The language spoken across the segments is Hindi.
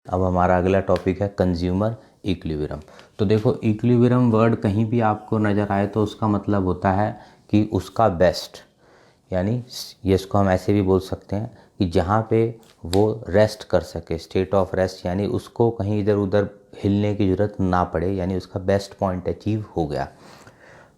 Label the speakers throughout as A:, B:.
A: अब हमारा अगला टॉपिक है कंज्यूमर इक्विलिब्रियम। तो देखो, इक्विलिब्रियम वर्ड कहीं भी आपको नज़र आए तो उसका मतलब होता है कि उसका बेस्ट, यानी ये इसको हम ऐसे भी बोल सकते हैं कि जहाँ पे वो रेस्ट कर सके, स्टेट ऑफ रेस्ट, यानी उसको कहीं इधर उधर हिलने की ज़रूरत ना पड़े, यानी उसका बेस्ट पॉइंट अचीव हो गया।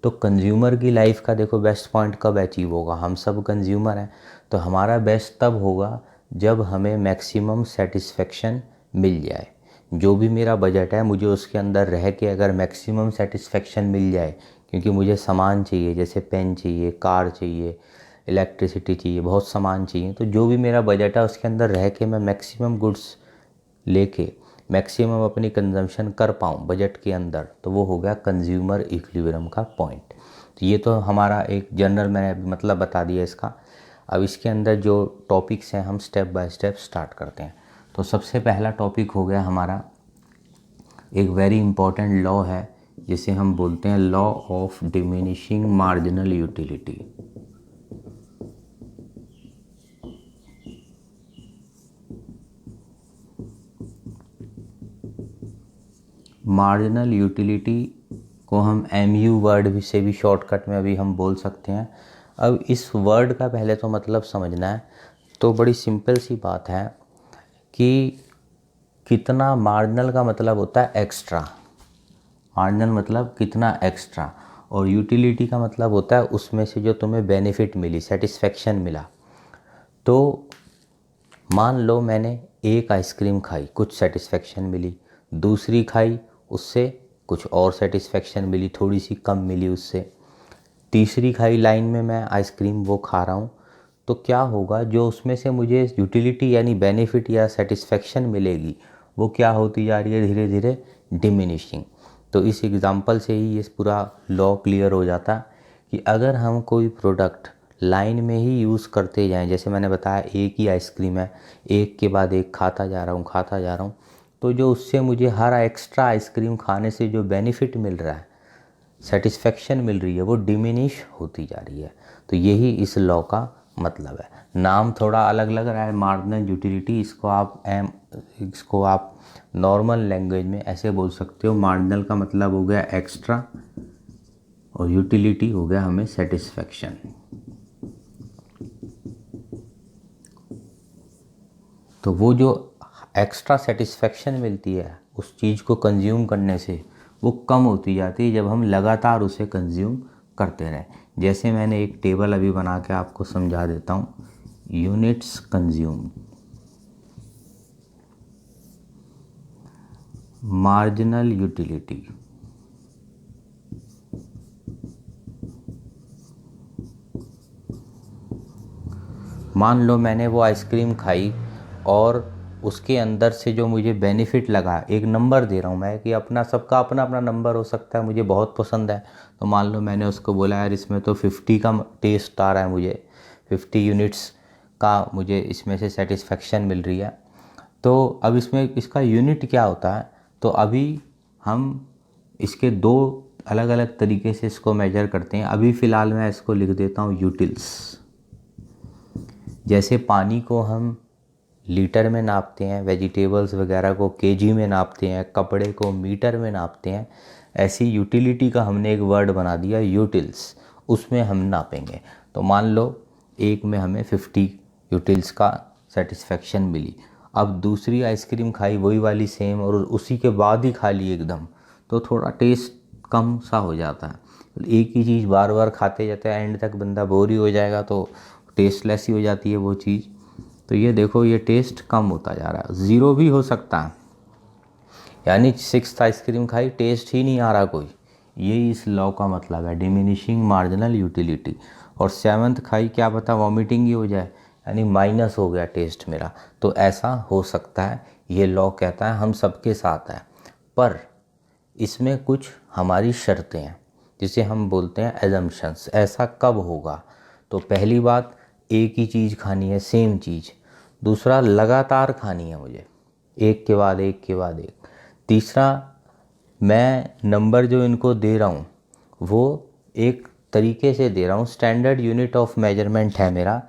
A: तो कंज्यूमर की लाइफ का देखो बेस्ट पॉइंट कब अचीव होगा, हम सब कंज्यूमर हैं, तो हमारा बेस्ट तब होगा जब हमें मैक्सिमम सेटिस्फेक्शन मिल जाए। जो भी मेरा बजट है मुझे उसके अंदर रह के अगर मैक्सिमम सेटिस्फेक्शन मिल जाए, क्योंकि मुझे सामान चाहिए, जैसे पेन चाहिए, कार चाहिए, इलेक्ट्रिसिटी चाहिए, बहुत सामान चाहिए, तो जो भी मेरा बजट है उसके अंदर रह के मैं मैक्सिमम गुड्स लेके मैक्सिमम अपनी कंजम्पशन कर पाऊँ बजट के अंदर, तो वो हो गया कंज्यूमर इक्विलिब्रियम का पॉइंट। तो ये तो हमारा एक जनरल मैंने मतलब बता दिया इसका। अब इसके अंदर जो टॉपिक्स हैं हम स्टेप बाय स्टेप स्टार्ट करते हैं। तो सबसे पहला टॉपिक हो गया हमारा, एक वेरी इंपॉर्टेंट लॉ है जिसे हम बोलते हैं law of diminishing marginal utility. Marginal utility को हम MU वर्ड से भी शॉर्टकट में अभी हम बोल सकते हैं। अब इस वर्ड का पहले तो मतलब समझना है, तो बड़ी सिंपल सी बात है कि कितना, मार्जिनल का मतलब होता है एक्स्ट्रा, मार्जिनल मतलब कितना एक्स्ट्रा, और यूटिलिटी का मतलब होता है उसमें से जो तुम्हें बेनिफिट मिली, सेटिस्फेक्शन मिला। तो मान लो मैंने एक आइसक्रीम खाई, कुछ सेटिस्फेक्शन मिली, दूसरी खाई, उससे कुछ और सेटिस्फेक्शन मिली, थोड़ी सी कम मिली उससे, तीसरी खाई लाइन में मैं आइसक्रीम वो खा रहा हूँ, तो क्या होगा, जो उसमें से मुझे यूटिलिटी यानी बेनिफिट या सेटिस्फेक्शन मिलेगी वो क्या होती जा रही है, धीरे धीरे डिमिनिशिंग। तो इस एग्ज़ाम्पल से ही ये पूरा लॉ क्लियर हो जाता है कि अगर हम कोई प्रोडक्ट लाइन में ही यूज़ करते जाएं, जैसे मैंने बताया एक ही आइसक्रीम है, एक के बाद एक खाता जा रहा हूँ, तो जो उससे मुझे हर एक्स्ट्रा आइसक्रीम खाने से जो बेनिफिट मिल रहा है, सेटिस्फेक्शन मिल रही है, वो डिमिनिश होती जा रही है। तो यही इस लॉ का मतलब है। नाम थोड़ा अलग लग रहा है, मार्जिनल यूटिलिटी, इसको आप नॉर्मल लैंग्वेज में ऐसे बोल सकते हो, मार्जिनल का मतलब हो गया एक्स्ट्रा और यूटिलिटी हो गया हमें सेटिस्फेक्शन। तो वो जो एक्स्ट्रा सेटिस्फेक्शन मिलती है उस चीज़ को कंज्यूम करने से, वो कम होती जाती है जब हम लगातार उसे कंज्यूम करते रहें। जैसे मैंने एक टेबल अभी बना के आपको समझा देता हूँ, यूनिट्स कंज्यूम, मार्जिनल यूटिलिटी, मान लो मैंने वो आइसक्रीम खाई और उसके अंदर से जो मुझे बेनिफिट लगा, एक नंबर दे रहा हूँ मैं कि अपना, सबका अपना अपना नंबर हो सकता है, मुझे बहुत पसंद है, तो मान लो मैंने उसको बोला यार इसमें तो 50 का टेस्ट आ रहा है, मुझे 50 यूनिट्स का मुझे इसमें से सेटिस्फेक्शन मिल रही है। तो अब इसमें इसका यूनिट क्या होता है, तो अभी हम इसके दो अलग अलग तरीके से इसको मेजर करते हैं। अभी फ़िलहाल मैं इसको लिख देता हूँ यूटिल्स। जैसे पानी को हम लीटर में नापते हैं, वेजिटेबल्स वगैरह को केजी में नापते हैं, कपड़े को मीटर में नापते हैं, ऐसी यूटिलिटी का हमने एक वर्ड बना दिया यूटिल्स, उसमें हम नापेंगे। तो मान लो एक में हमें 50 यूटिल्स का सेटिस्फेक्शन मिली, अब दूसरी आइसक्रीम खाई वही वाली सेम, और उसी के बाद ही खा ली एकदम, तो थोड़ा टेस्ट कम सा हो जाता है। एक ही चीज़ बार बार खाते जाते हैं, एंड तक बंदा बोर ही हो जाएगा, तो टेस्टलेस ही हो जाती है वो चीज़। तो ये देखो, ये टेस्ट कम होता जा रहा है, ज़ीरो भी हो सकता है, यानी 6th आइसक्रीम खाई टेस्ट ही नहीं आ रहा कोई, यही इस लॉ का मतलब है, डिमिनिशिंग मार्जिनल यूटिलिटी। और 7th खाई, क्या पता वॉमिटिंग ही हो जाए, यानी माइनस हो गया टेस्ट मेरा। तो ऐसा हो सकता है, ये लॉ कहता है हम सबके साथ है, पर इसमें कुछ हमारी शर्तें हैं जिसे हम बोलते हैं एजम्पशंस। ऐसा कब होगा, तो पहली बात, एक ही चीज़ खानी है, सेम चीज़। दूसरा, लगातार खानी है मुझे, एक के बाद एक के बाद एक। तीसरा, मैं नंबर जो इनको दे रहा हूँ वो एक तरीके से दे रहा हूँ, स्टैंडर्ड यूनिट ऑफ मेजरमेंट है मेरा,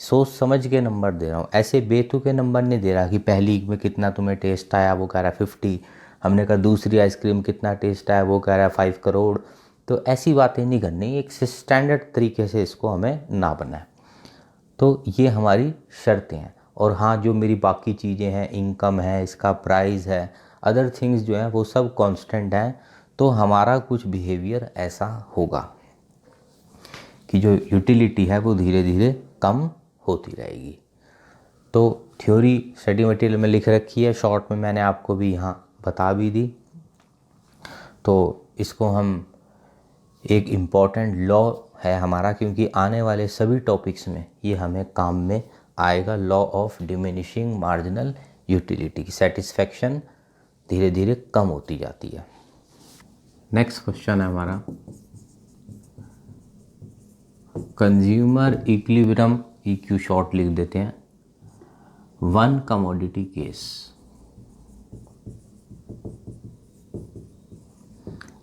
A: सोच समझ के नंबर दे रहा हूँ, ऐसे बेतुके नंबर नहीं दे रहा कि पहली में कितना तुम्हें टेस्ट आया, वो कह रहा है 50, हमने कहा दूसरी आइसक्रीम कितना टेस्ट आया, वो कह रहा है 5 करोड़। तो ऐसी बातें नहीं करनी, एक स्टैंडर्ड तरीके से इसको हमें ना बनाए। तो ये हमारी शर्तें हैं। और हाँ, जो मेरी बाकी चीज़ें हैं, इनकम है, इसका प्राइस है, अदर थिंग्स जो हैं वो सब कांस्टेंट हैं। तो हमारा कुछ बिहेवियर ऐसा होगा कि जो यूटिलिटी है वो धीरे धीरे कम होती रहेगी। तो थ्योरी स्टडी मटेरियल में लिख रखी है, शॉर्ट में मैंने आपको भी यहाँ बता भी दी। तो इसको हम एक इम्पॉर्टेंट लॉ है हमारा, क्योंकि आने वाले सभी टॉपिक्स में ये हमें काम में आएगा। Law of diminishing marginal utility की सेटिस्फेक्शन धीरे धीरे कम होती जाती है। नेक्स्ट क्वेश्चन है हमारा कंज्यूमर इक्विलिब्रियम, EQ शॉर्ट लिख देते हैं, वन कमोडिटी केस।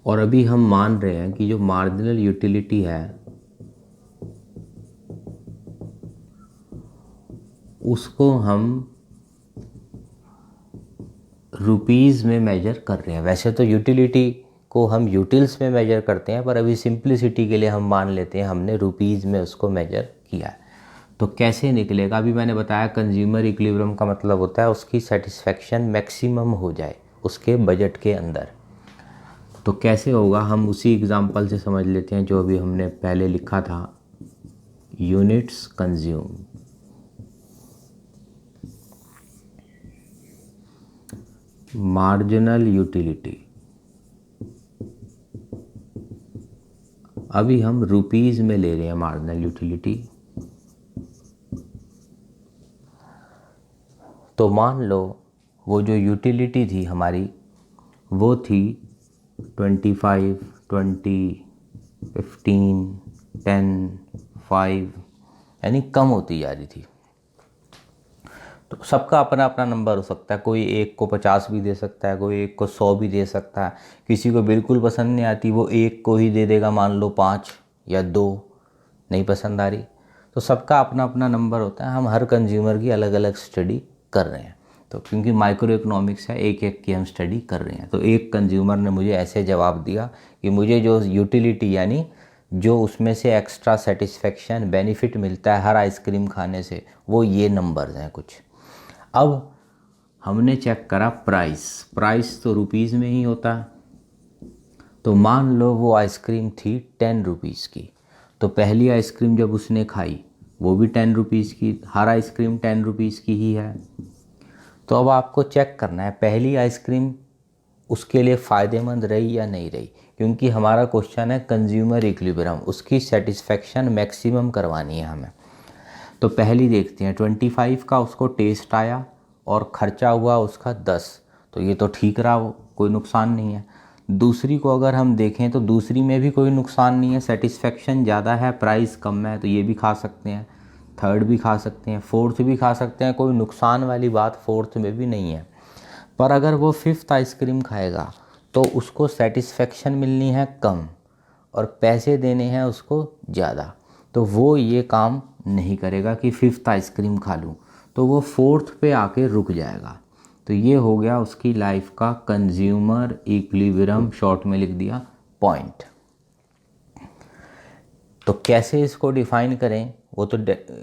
A: और अभी हम मान रहे हैं कि जो मार्जिनल यूटिलिटी है उसको हम रुपीज़ में मेजर कर रहे हैं। वैसे तो यूटिलिटी को हम यूटिल्स में मेजर करते हैं, पर अभी सिंप्लिसिटी के लिए हम मान लेते हैं हमने रुपीज़ में उसको मेजर किया है। तो कैसे निकलेगा, अभी मैंने बताया कंज्यूमर इक्विलिब्रियम का मतलब होता है उसकी सेटिस्फेक्शन मैक्सिमम हो जाए उसके बजट के अंदर। तो कैसे होगा, हम उसी एग्जांपल से समझ लेते हैं जो अभी हमने पहले लिखा था, यूनिट्स कंज्यूम। मार्जिनल यूटिलिटी, अभी हम रुपीज़ में ले रहे हैं मार्जिनल यूटिलिटी। तो मान लो वो जो यूटिलिटी थी हमारी वो थी 25, 20, 15, 10, 5, यानी कम होती जा रही थी। तो सबका अपना अपना नंबर हो सकता है, कोई एक को 50 भी दे सकता है, कोई एक को 100 भी दे सकता है, किसी को बिल्कुल पसंद नहीं आती वो एक को ही दे देगा, मान लो 5 या 2 नहीं पसंद आ रही। तो सबका अपना अपना नंबर होता है, हम हर कंज्यूमर की अलग अलग स्टडी कर रहे हैं। तो क्योंकि माइक्रो इकोनॉमिक्स है, एक एक की हम स्टडी कर रहे हैं। तो एक कंज्यूमर ने मुझे ऐसे जवाब दिया कि मुझे जो यूटिलिटी यानी जो उसमें से एक्स्ट्रा सेटिस्फेक्शन बेनिफिट मिलता है हर आइसक्रीम खाने से, वो ये नंबर्स हैं कुछ। अब हमने चेक करा प्राइस तो रुपीज़ में ही होता है। तो मान लो वो आइसक्रीम थी 10 रुपीज़ की, तो पहली आइसक्रीम जब उसने खाई वो भी 10 रुपीज़ की, हर आइसक्रीम 10 रुपीज़ की ही है। तो अब आपको चेक करना है पहली आइसक्रीम उसके लिए फ़ायदेमंद रही या नहीं रही, क्योंकि हमारा क्वेश्चन है कंज्यूमर इक्विलिब्रियम, उसकी सेटिस्फेक्शन मैक्सिमम करवानी है हमें। तो पहली देखते हैं, 25 का उसको टेस्ट आया और ख़र्चा हुआ उसका 10, तो ये तो ठीक रहा, वो कोई नुकसान नहीं है। दूसरी को अगर हम देखें तो दूसरी में भी कोई नुकसान नहीं है, सेटिस्फेक्शन ज़्यादा है, प्राइस कम है, तो ये भी खा सकते हैं। थर्ड भी खा सकते हैं, फोर्थ भी खा सकते हैं, कोई नुकसान वाली बात फोर्थ में भी नहीं है। पर अगर वो फिफ्थ आइसक्रीम खाएगा तो उसको सेटिस्फेक्शन मिलनी है कम और पैसे देने हैं उसको ज़्यादा, तो वो ये काम नहीं करेगा कि फिफ्थ आइसक्रीम खा लूँ, तो वो फोर्थ पे आके रुक जाएगा। तो ये हो गया उसकी लाइफ का कंज्यूमर इक्विलिब्रियम, शॉर्ट में लिख दिया पॉइंट। तो कैसे इसको डिफ़ाइन करें, वो तो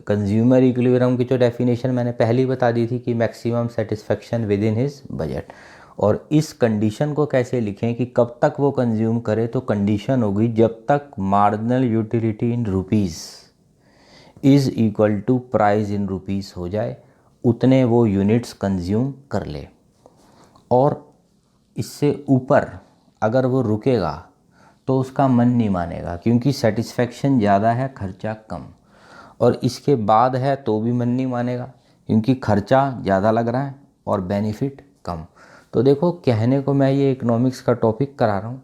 A: कंज्यूमर इक्विलिब्रियम की जो डेफिनेशन मैंने पहले ही बता दी थी कि maximum satisfaction with in his budget. और इस कंडीशन को कैसे लिखें कि कब तक वो कंज्यूम करे, तो कंडीशन होगी जब तक marginal utility in rupees is equal to price in rupees हो जाए, उतने वो यूनिट्स कंज्यूम कर ले। और इससे ऊपर अगर वो रुकेगा तो उसका मन नहीं मानेगा, क्योंकि सेटिस्फेक्शन ज़्यादा है, खर्चा कम। और इसके बाद है तो भी मन नहीं मानेगा, क्योंकि खर्चा ज़्यादा लग रहा है और बेनिफिट कम। तो देखो, कहने को मैं ये इकोनॉमिक्स का टॉपिक करा रहा हूँ,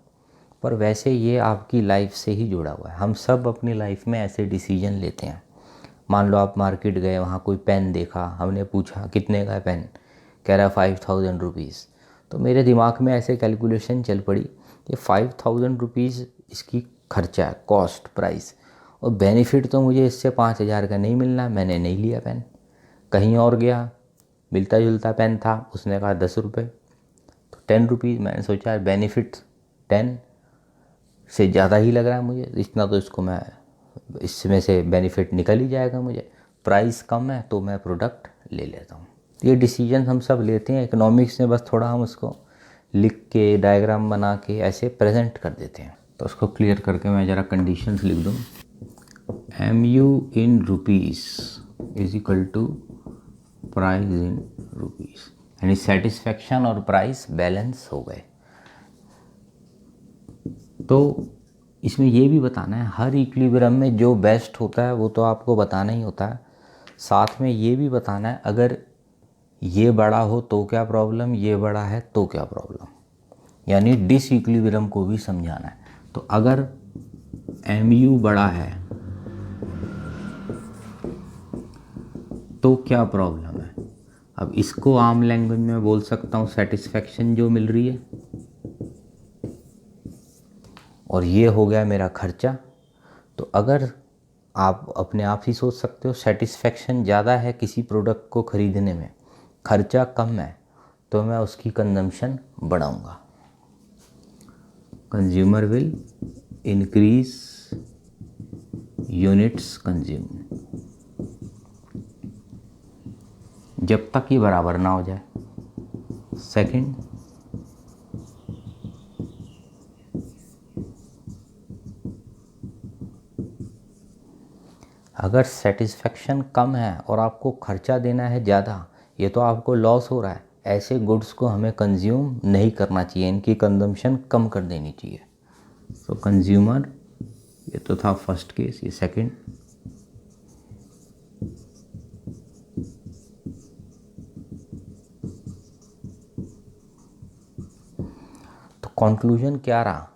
A: पर वैसे ये आपकी लाइफ से ही जुड़ा हुआ है। हम सब अपनी लाइफ में ऐसे डिसीजन लेते हैं। मान लो आप मार्केट गए, वहाँ कोई पेन देखा, हमने पूछा कितने का है पेन, कह रहा है 5000 रुपीज़। तो मेरे दिमाग में ऐसे कैलकुलेशन चल पड़ी कि 5000 रुपीज़ इसकी खर्चा है, कॉस्ट प्राइस, और बेनिफिट तो मुझे इससे 5,000 का नहीं मिलना, मैंने नहीं लिया पेन। कहीं और गया, मिलता जुलता पेन था, उसने कहा 10 रुपये, तो 10 रुपीज़। मैंने सोचा बेनिफिट 10 से ज़्यादा ही लग रहा है मुझे, इतना तो इसको मैं, इसमें से बेनिफिट निकल ही जाएगा मुझे। प्राइस कम है तो मैं प्रोडक्ट ले लेता हूँ। ये डिसीजन हम सब लेते हैं इकोनॉमिक्स में, बस थोड़ा हम उसको लिख के डायग्राम बना के ऐसे प्रेजेंट कर देते हैं। तो उसको क्लियर करके मैं ज़रा कंडीशंस लिख दूँ। MU in rupees is equal to price in rupees, यानी सेटिस्फेक्शन और प्राइस बैलेंस हो गए। तो इसमें ये भी बताना है, हर इक्विलिब्रियम में जो बेस्ट होता है वो तो आपको बताना ही होता है, साथ में ये भी बताना है अगर ये बड़ा हो तो क्या प्रॉब्लम, ये बड़ा है तो क्या प्रॉब्लम, यानी डिसइक्विलिब्रियम को भी समझाना है। तो अगर MU बड़ा है तो क्या प्रॉब्लम है। अब इसको आम लैंग्वेज में बोल सकता हूँ सेटिस्फेक्शन जो मिल रही है, और ये हो गया मेरा खर्चा। तो अगर आप अपने आप ही सोच सकते हो सेटिस्फेक्शन ज़्यादा है किसी प्रोडक्ट को ख़रीदने में, खर्चा कम है, तो मैं उसकी कंजम्पशन बढ़ाऊंगा। Consumer will increase units consume, जब तक ये बराबर ना हो जाए। सेकंड, अगर सेटिस्फेक्शन कम है और आपको खर्चा देना है ज़्यादा, ये तो आपको लॉस हो रहा है, ऐसे गुड्स को हमें कंज्यूम नहीं करना चाहिए, इनकी कंजम्पशन कम कर देनी चाहिए। सो कंज्यूमर, ये तो था फर्स्ट केस, ये सेकंड। तो कंक्लूजन क्या रहा,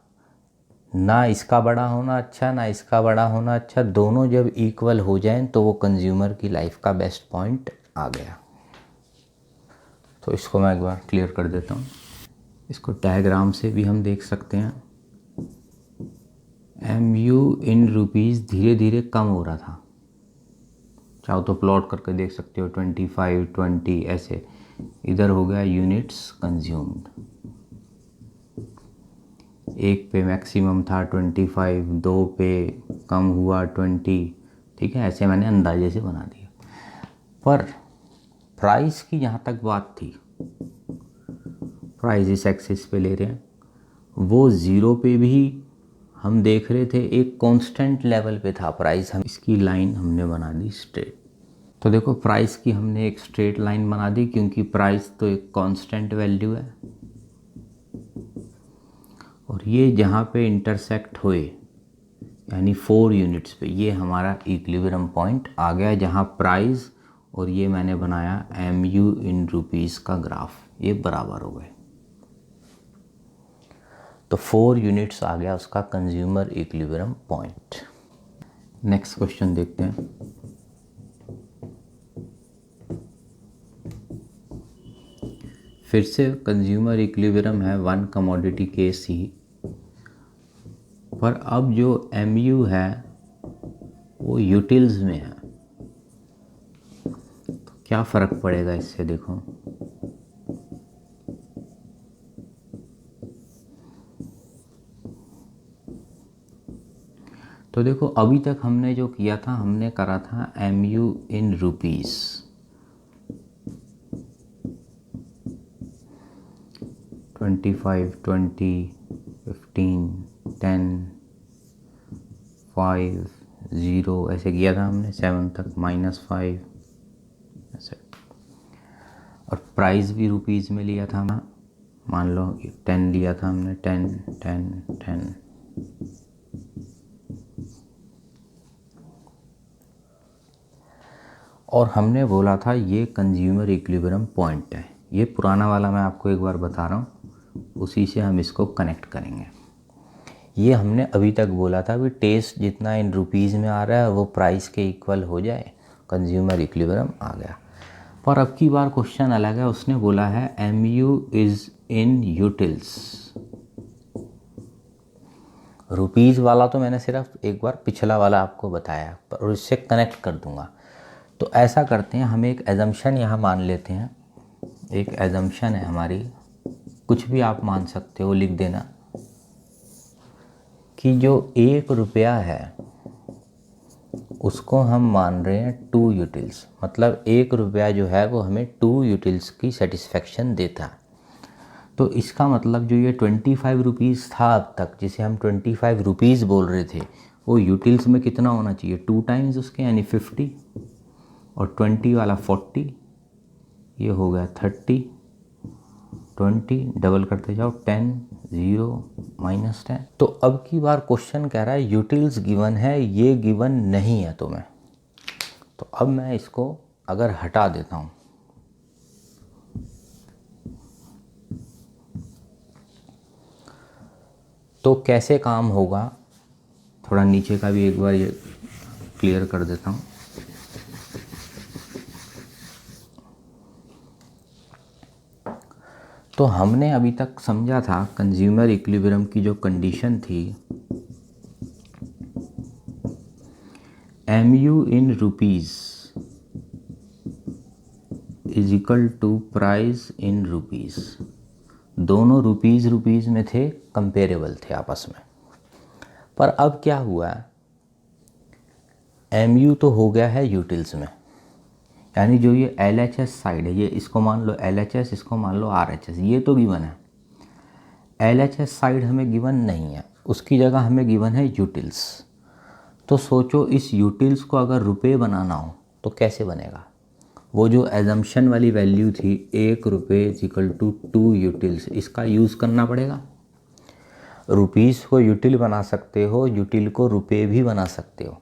A: ना इसका बड़ा होना अच्छा ना इसका बड़ा होना अच्छा, दोनों जब इक्वल हो जाएं तो वो कंज्यूमर की लाइफ का बेस्ट पॉइंट आ गया। तो इसको मैं एक बार क्लियर कर देता हूँ, इसको डायग्राम से भी हम देख सकते हैं। MU इन रुपीज़ धीरे धीरे कम हो रहा था, चाहो तो प्लॉट करके देख सकते हो, 25, 20 ऐसे। इधर हो गया यूनिट्स कंज्यूम्ड, एक पे मैक्सिमम था 25, दो पे कम हुआ 20, ठीक है, ऐसे मैंने अंदाजे से बना दिया। पर प्राइस की जहाँ तक बात थी, प्राइस इस एक्सिस पे ले रहे हैं, वो ज़ीरो पे भी हम देख रहे थे एक कांस्टेंट लेवल पे था प्राइस। हम इसकी लाइन हमने बना दी स्ट्रेट। तो देखो प्राइस की हमने एक स्ट्रेट लाइन बना दी, क्योंकि प्राइस तो एक कांस्टेंट वैल्यू है, और ये जहाँ पे इंटरसेक्ट हुए यानी 4 यूनिट्स पे, ये हमारा इक्विलिब्रियम पॉइंट आ गया, जहाँ प्राइस और ये मैंने बनाया MU इन रुपीज़ का ग्राफ, ये बराबर हो गए। तो 4 यूनिट्स आ गया उसका consumer equilibrium point. Next question देखते हैं। फिर से कंज्यूमर इक्विलिब्रियम है, वन कमोडिटी केस ही, पर अब जो MU है वो यूटिल्स में है। तो क्या फ़र्क पड़ेगा इससे, देखो तो देखो अभी तक हमने जो किया था, हमने करा था MU इन रुपीज़, ट्वेंटी 15, 10, 5, 0 ऐसे किया था हमने, 7 तक -5 ऐसे। और प्राइस भी रुपीज़ में लिया था, मान लो 10 लिया था हमने, 10, 10, 10। और हमने बोला था ये कंज्यूमर इक्विलिब्रियम पॉइंट है। ये पुराना वाला मैं आपको एक बार बता रहा हूँ, उसी से हम इसको कनेक्ट करेंगे। ये हमने अभी तक बोला था भी टेस्ट जितना इन रुपीज़ में आ रहा है वो प्राइस के इक्वल हो जाए, कंज्यूमर इक्विलिब्रियम आ गया। पर अब की बार क्वेश्चन अलग है, उसने बोला है MU is in utils, rupees वाला तो मैंने सिर्फ एक बार पिछला वाला आपको बताया और इससे कनेक्ट कर दूंगा। तो ऐसा करते हैं, हम एक एजम्पशन यहाँ मान लेते हैं। एक एजम्पशन है हमारी, कुछ भी आप मान सकते हो, लिख देना कि जो 1 रुपया है उसको हम मान रहे हैं 2 यूटिल्स। मतलब 1 रुपया जो है वो हमें 2 यूटिल्स की सेटिस्फेक्शन देता है। तो इसका मतलब जो ये 25 रुपीज़ था अब तक, जिसे हम 25 रुपीज़ बोल रहे थे, वो यूटिल्स में कितना होना चाहिए, 2 टाइम्स उसके, यानी 50, और 20 वाला 40, ये हो गया 30, 20 डबल करते जाओ 10, 0, -10। तो अब की बार क्वेश्चन कह रहा है यूटिल्स गिवन है, ये गिवन नहीं है तुम्हें। तो अब मैं इसको अगर हटा देता हूँ, तो कैसे काम होगा, थोड़ा नीचे का भी एक बार ये क्लियर कर देता हूँ। तो हमने अभी तक समझा था कंज्यूमर इक्विलिब्रियम की जो कंडीशन थी, MU in rupees is equal to price in rupees. दोनों रुपीज़ में थे, कंपेरेबल थे आपस में। पर अब क्या हुआ है, MU तो हो गया है यूटिल्स में, यानी जो ये LHS साइड है, ये इसको मान लो LHS, इसको मान लो RHS, ये तो गिवन है। LHS साइड हमें गिवन नहीं है, उसकी जगह हमें गिवन है यूटिल्स। तो सोचो इस यूटिल्स को अगर रुपए बनाना हो तो कैसे बनेगा। वो जो एजम्पशन वाली वैल्यू थी 1 रुपये इक्वल टू 2 यूटिल्स, इसका यूज़ करना पड़ेगा। रुपीज़ को यूटिल बना सकते हो, यूटिल को रुपए भी बना सकते हो।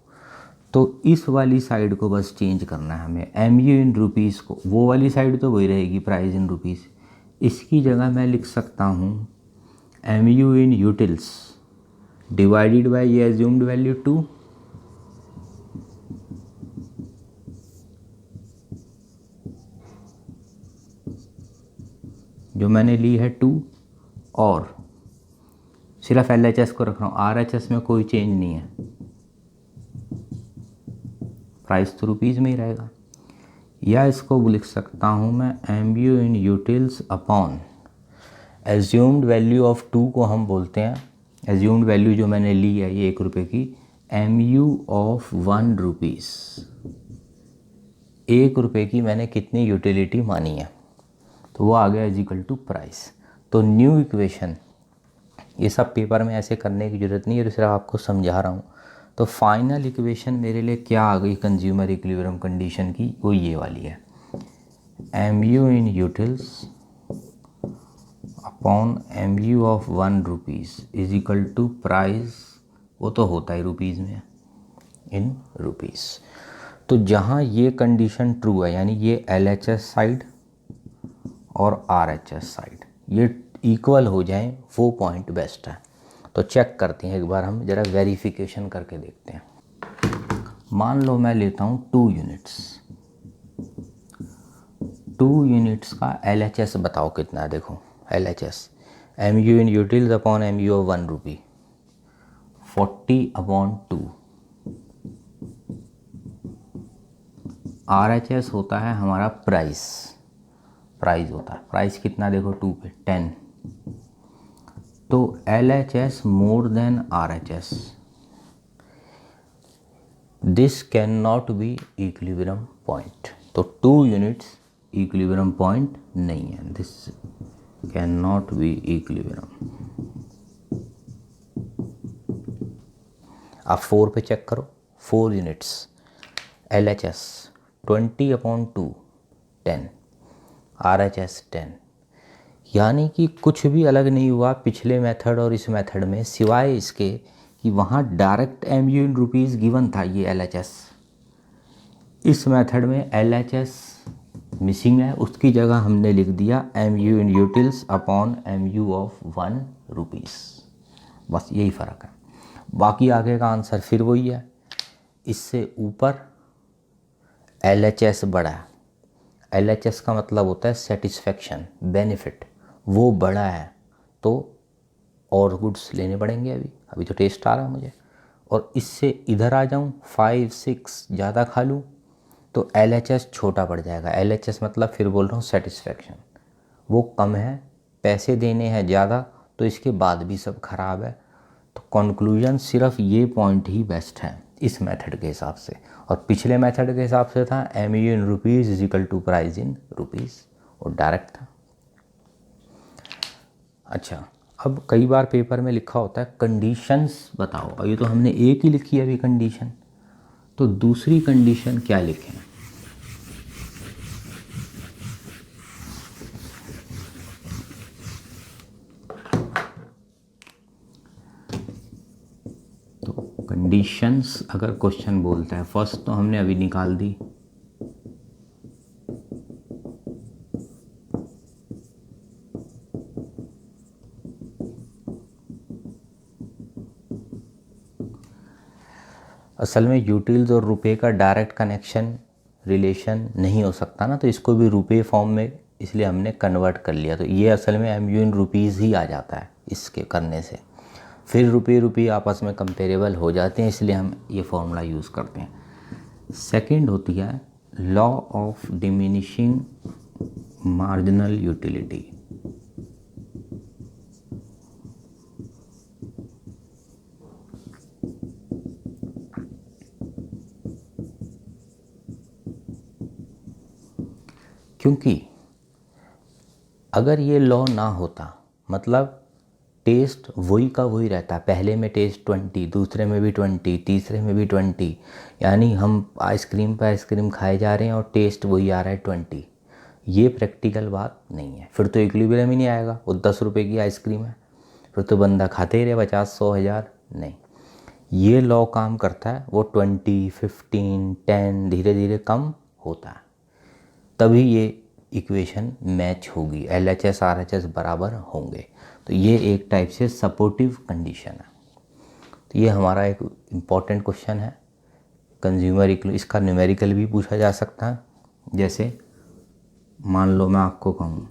A: तो इस वाली साइड को बस चेंज करना है हमें, MU इन रुपीज़ को, वो वाली साइड तो वही रहेगी प्राइस इन रुपीज़। इसकी जगह मैं लिख सकता हूँ MU in utils divided by ये एज्यूम्ड वैल्यू 2, जो मैंने ली है 2, और सिर्फ LHS को रख रहा हूँ, RHS में कोई चेंज नहीं है, प्राइस तो रुपीज़ में ही रहेगा। या इसको लिख सकता हूँ मैं MU in utils upon assumed value of 2 को हम बोलते हैं, एज्यूम्ड वैल्यू जो मैंने ली है ये 1 रुपये की, MU ऑफ 1 रुपीज़। 1 रुपये की मैंने कितनी यूटिलिटी मानी है, तो वो आ गया इज इक्वल टू प्राइस। तो न्यू इक्वेशन, ये सब पेपर में ऐसे करने की ज़रूरत नहीं है, सिर्फ आपको समझा रहा हूँ। तो फाइनल इक्वेशन मेरे लिए क्या आ गई कंज्यूमर इक्विलिब्रियम कंडीशन की, वो ये वाली है, MU in utils upon MU of 1 rupees is equal to price, वो तो होता है रुपीज़ में, इन रुपीज़। तो जहाँ ये कंडीशन ट्रू है, यानी ये LHS साइड और RHS साइड ये इक्वल हो जाए, वो पॉइंट बेस्ट है। तो चेक करते हैं एक बार, हम ज़रा वेरिफिकेशन करके देखते हैं। मान लो मैं लेता हूँ 2 यूनिट्स, 2 यूनिट्स का LHS बताओ कितना है। देखो LHS MU in utils upon MU of 1 rupee 40/2। RHS होता है हमारा प्राइस होता है, प्राइस कितना देखो 2 पे 10। तो LHS more than RHS, this can not be equilibrium point. तो 2 यूनिट्स इक्विलिब्रियम पॉइंट नहीं है, this can not be equilibrium. आप 4 पे चेक करो, 4 यूनिट्स LHS 20/2 10, RHS 10, यानी कि कुछ भी अलग नहीं हुआ पिछले मेथड और इस मेथड में, सिवाय इसके कि वहाँ direct MU in rupees given था ये LHS। इस मेथड में LHS मिसिंग है, उसकी जगह हमने लिख दिया MU in utils upon MU of 1 rupees. बस यही फ़र्क है, बाकी आगे का आंसर फिर वही है। इससे ऊपर LHS बड़ा है, LHS का मतलब होता है सेटिस्फेक्शन, बेनिफिट, वो बड़ा है तो और गुड्स लेने पड़ेंगे। अभी तो टेस्ट आ रहा है मुझे, और इससे इधर आ जाऊँ 5 6 ज़्यादा खा लूँ तो LHS छोटा पड़ जाएगा। LHS मतलब फिर बोल रहा हूँ सेटिस्फेक्शन, वो कम है, पैसे देने हैं ज़्यादा, तो इसके बाद भी सब खराब है। तो कंक्लूजन सिर्फ ये पॉइंट ही बेस्ट है इस मेथड के हिसाब से, और पिछले मेथड के हिसाब से था MU in rupees is equal to price in rupees, और डायरेक्ट था। अच्छा, अब कई बार पेपर में लिखा होता है कंडीशंस बताओ, और ये तो हमने एक ही लिखी है अभी कंडीशन, तो दूसरी कंडीशन क्या लिखें? तो कंडीशंस अगर क्वेश्चन बोलता है, फर्स्ट तो हमने अभी निकाल दी, असल में यूटिल्स और रुपए का डायरेक्ट कनेक्शन रिलेशन नहीं हो सकता ना, तो इसको भी रुपए फॉर्म में इसलिए हमने कन्वर्ट कर लिया, तो ये असल में MU इन रुपीज़ ही आ जाता है इसके करने से। फिर रुपये आपस में कंपेरेबल हो जाते हैं, इसलिए हम ये फॉर्मूला यूज़ करते हैं। सेकंड होती है law of diminishing marginal utility. क्योंकि अगर ये लॉ ना होता, मतलब टेस्ट वही का वही रहता, पहले में टेस्ट 20, दूसरे में भी 20, तीसरे में भी 20, यानी हम आइसक्रीम पे आइसक्रीम खाए जा रहे हैं और टेस्ट वही आ रहा है 20, ये प्रैक्टिकल बात नहीं है। फिर तो इक्विलिब्रियम ही नहीं आएगा, वो 10 रुपये की आइसक्रीम है, फिर तो बंदा खाते ही रहे 50 100 1000, नहीं। ये लॉ काम करता है, वो 20 15 10 धीरे धीरे कम होता है, तभी ये इक्वेशन मैच होगी, LHS RHS बराबर होंगे। तो ये एक टाइप से सपोर्टिव कंडीशन है। तो ये हमारा एक इम्पॉर्टेंट क्वेश्चन है कंज्यूमर इसका न्यूमेरिकल भी पूछा जा सकता है। जैसे मान लो मैं आपको कहूँ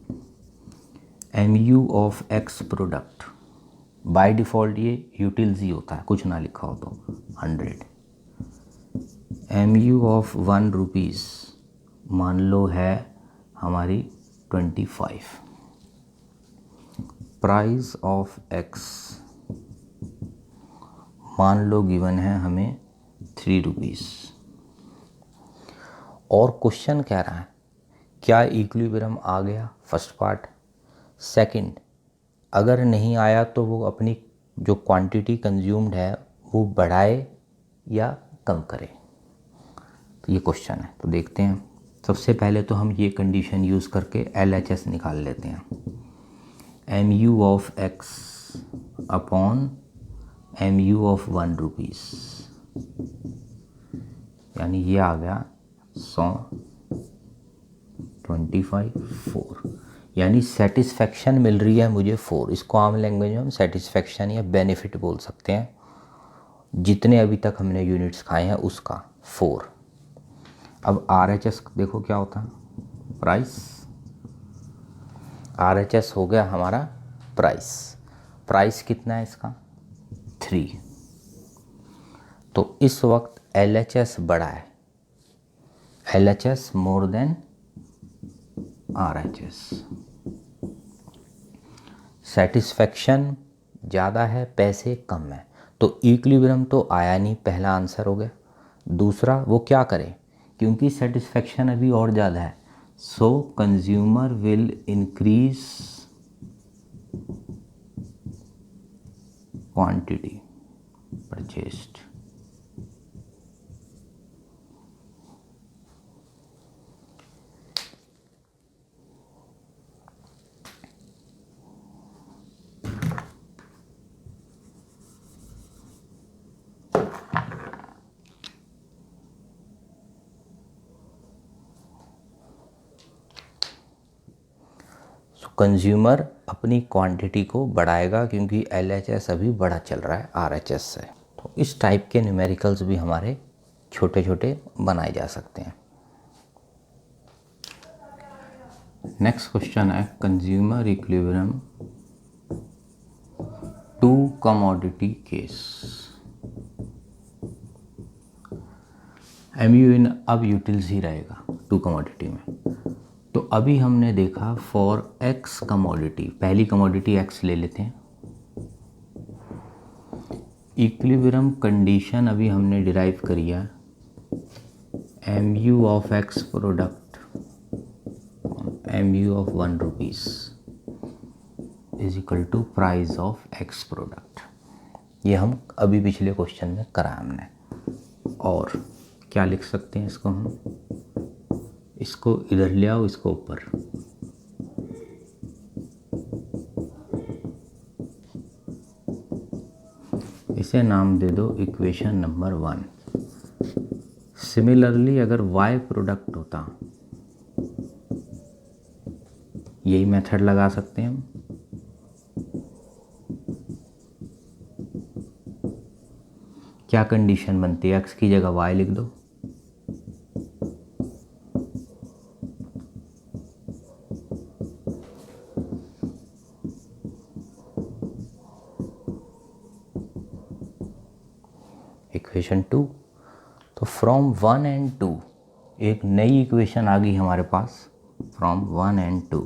A: MU of X product, by default ये यूटिल्स ही होता है, कुछ ना लिखा हो तो 100। MU ऑफ 1 रुपीज़ मान लो है हमारी 25। प्राइस ऑफ X मान लो गिवन है हमें 3 रुपीज़। और क्वेश्चन कह रहा है क्या इक्विलिब्रियम आ गया, फर्स्ट पार्ट। सेकंड, अगर नहीं आया तो वो अपनी जो क्वांटिटी कंज्यूम्ड है वो बढ़ाए या कम करे, तो ये क्वेश्चन है। तो देखते हैं, सबसे पहले तो हम ये कंडीशन यूज़ करके LHS निकाल लेते हैं। MU of X upon MU of 1 rupees, यानी ये आ गया 100 25 4, यानी सेटिस्फेक्शन मिल रही है मुझे 4। इसको आम लैंग्वेज में हम सेटिस्फेक्शन या बेनिफिट बोल सकते हैं, जितने अभी तक हमने यूनिट्स खाए हैं उसका 4। अब RHS देखो क्या होता है, प्राइस। RHS हो गया हमारा प्राइस, प्राइस कितना है इसका 3, तो इस वक्त LHS बड़ा है, LHS more than RHS। Satisfaction ज़्यादा है, पैसे कम है, तो इक्विलिब्रियम तो आया नहीं, पहला आंसर हो गया। दूसरा, वो क्या करे, क्योंकि सेटिस्फेक्शन अभी और ज़्यादा है, so consumer will increase quantity purchased. Consumer अपनी क्वांटिटी को बढ़ाएगा क्योंकि LHS अभी बड़ा चल रहा है RHS से। तो इस टाइप के न्यूमेरिकल्स भी हमारे छोटे छोटे बनाए जा सकते हैं। नेक्स्ट क्वेश्चन है consumer equilibrium commodity case. MU इन अब यूटिल्स ही रहेगा टू कमोडिटी में। तो अभी हमने देखा फॉर एक्स कमोडिटी, पहली कमोडिटी एक्स ले लेते हैं। इक्विलिब्रियम कंडीशन अभी हमने डिराइव करी है, MU of X product MU of 1 rupees is equal to price of X product. ये हम अभी पिछले क्वेश्चन में करा हमने। और क्या लिख सकते हैं इसको हम, इसको इधर ले आओ, इसको ऊपर। इसे नाम दे दो इक्वेशन नंबर 1। सिमिलरली अगर y प्रोडक्ट होता, यही मेथड लगा सकते हैं हम। क्या कंडीशन बनती है, x की जगह y लिख दो। इक्वेशन 2। तो फ्रॉम 1 एंड 2 एक नई इक्वेशन आ गई हमारे पास, फ्रॉम 1 एंड 2,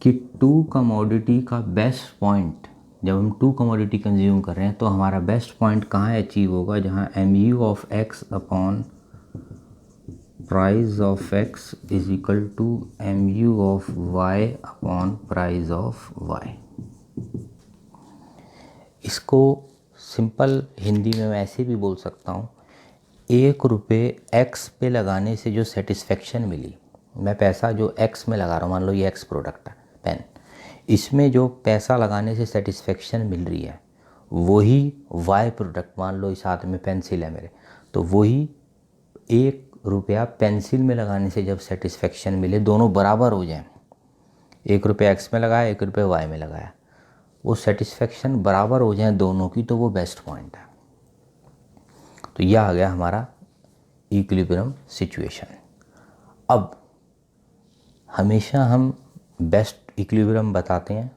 A: कि टू कमोडिटी का बेस्ट पॉइंट, जब हम टू कमोडिटी कंज्यूम कर रहे हैं तो हमारा बेस्ट पॉइंट कहाँ अचीव होगा, जहाँ MU of X upon price of X is equal to MU of y upon price of y। इसको सिंपल हिंदी में मैं ऐसे भी बोल सकता हूँ, 1 रुपये एक्स पे लगाने से जो सेटिस्फेक्शन मिली, मैं पैसा जो एक्स में लगा रहा हूँ, मान लो ये एक्स प्रोडक्ट है पेन, इसमें जो पैसा लगाने से सेटिस्फेक्शन मिल रही है वही वाई प्रोडक्ट, मान लो इस हाथ में पेंसिल है मेरे, तो वही 1 रुपया पेंसिल में लगाने से जब सेटिस्फेक्शन मिले, दोनों बराबर हो जाएं, 1 रुपया एक्स में लगाया, 1 रुपया वाई में लगाया, वो सेटिस्फेक्शन बराबर हो जाए दोनों की, तो वो बेस्ट पॉइंट है। तो यह आ गया हमारा इक्विलिब्रियम सिचुएशन। अब हमेशा हम बेस्ट इक्विलिब्रियम बताते हैं,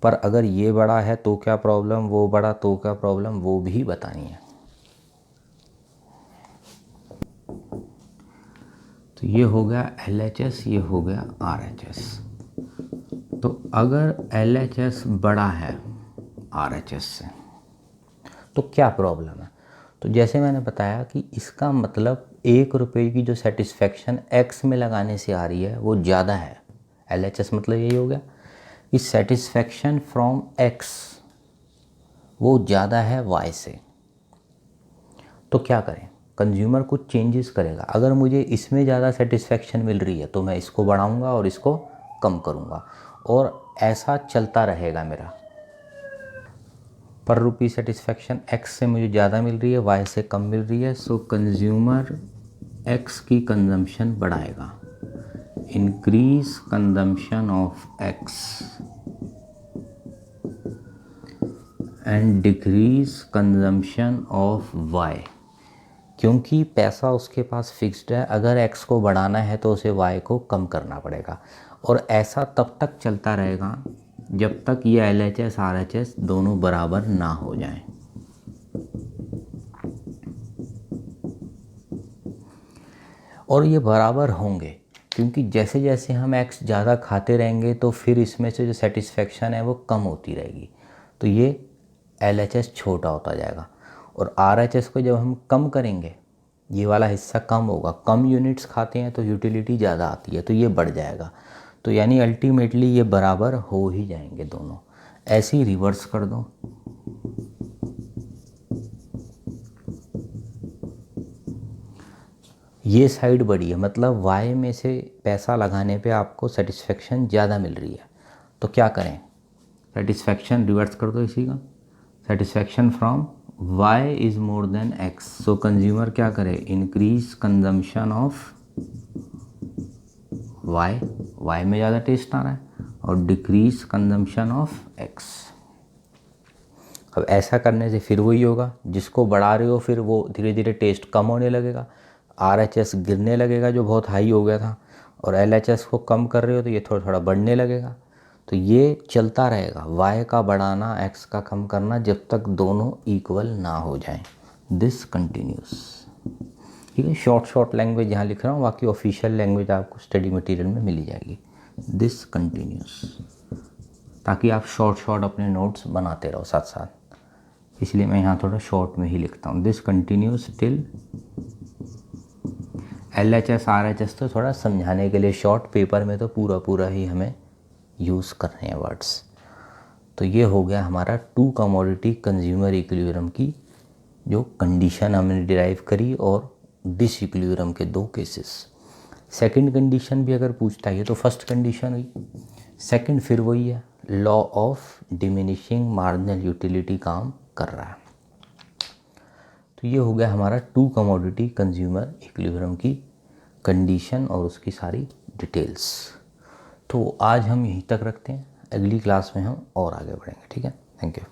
A: पर अगर ये बड़ा है तो क्या प्रॉब्लम, वो बड़ा तो क्या प्रॉब्लम, वो भी बतानी है। तो ये हो गया LHS, ये हो गया RHS। तो अगर LHS बड़ा है RHS से तो क्या प्रॉब्लम है। तो जैसे मैंने बताया कि इसका मतलब 1 रुपये की जो सेटिस्फेक्शन एक्स में लगाने से आ रही है वो ज़्यादा है। LHS मतलब यही हो गया कि सेटिस्फेक्शन फ्रॉम एक्स वो ज़्यादा है वाई से। तो क्या करें, कंज्यूमर कुछ चेंजेस करेगा। अगर मुझे इसमें ज़्यादा सेटिस्फेक्शन मिल रही है तो मैं इसको बढ़ाऊंगा और इसको कम करूंगा, और ऐसा चलता रहेगा मेरा। पर रुपी सेटिस्फेक्शन एक्स से मुझे ज़्यादा मिल रही है, वाई से कम मिल रही है, सो कंज्यूमर एक्स की कंजम्पशन बढ़ाएगा। Increase consumption of X and decrease consumption of Y, क्योंकि पैसा उसके पास फिक्स्ड है। अगर एक्स को बढ़ाना है तो उसे वाई को कम करना पड़ेगा, और ऐसा तब तक चलता रहेगा जब तक ये LHS RHS दोनों बराबर ना हो जाएं। और ये बराबर होंगे क्योंकि जैसे जैसे हम एक्स ज़्यादा खाते रहेंगे तो फिर इसमें से जो सेटिस्फेक्शन है वो कम होती रहेगी, तो ये LHS छोटा होता जाएगा। और RHS को जब हम कम करेंगे, ये वाला हिस्सा कम होगा, कम यूनिट्स खाते हैं तो यूटिलिटी ज़्यादा आती है, तो ये बढ़ जाएगा। तो यानी अल्टीमेटली ये बराबर हो ही जाएंगे दोनों। ऐसे ही रिवर्स कर दो, ये साइड बड़ी है, मतलब वाई में से पैसा लगाने पे आपको सेटिस्फेक्शन ज़्यादा मिल रही है। तो क्या करें, सेटिस्फेक्शन रिवर्स कर दो इसी का, satisfaction from Y is more than X, so consumer क्या करे, increase consumption of Y, Y में ज़्यादा टेस्ट आ रहा है, और डिक्रीज कंजम्पशन ऑफ एक्स। अब ऐसा करने से फिर वही होगा, जिसको बढ़ा रहे हो फिर वो धीरे धीरे टेस्ट कम होने लगेगा, RHS गिरने लगेगा जो बहुत हाई हो गया था, और LHS को कम कर रहे हो तो ये थोड़ा थोड़ा बढ़ने लगेगा। तो ये चलता रहेगा, y का बढ़ाना x का कम करना जब तक दोनों इक्वल ना हो जाएं। This continuous. ठीक है, शॉर्ट लैंग्वेज यहाँ लिख रहा हूँ, बाकी ऑफिशियल लैंग्वेज आपको स्टडी मटेरियल में मिली जाएगी। दिस कंटिन्यूस, ताकि आप शॉर्ट अपने नोट्स बनाते रहो साथ साथ, इसलिए मैं यहाँ थोड़ा शॉर्ट में ही लिखता हूँ। This continuous till LHS RHS तो थोड़ा समझाने के लिए शॉर्ट, पेपर में तो पूरा ही हमें यूज़ कर रहे हैं वर्ड्स। तो ये हो गया हमारा टू कमोडिटी कंज्यूमर इक्विलिब्रियम की जो कंडीशन हमने डिराइव करी और डिसइक्विलिब्रियम के दो केसेस। सेकंड कंडीशन भी अगर पूछता है, तो फर्स्ट कंडीशन हुई, सेकंड फिर वही है, law of diminishing marginal utility काम कर रहा है। तो ये हो गया हमारा टू कमोडिटी कंज्यूमर इक्विलिब्रियम की कंडीशन और उसकी सारी डिटेल्स। तो आज हम यहीं तक रखते हैं, अगली क्लास में हम और आगे बढ़ेंगे। ठीक है, थैंक यू।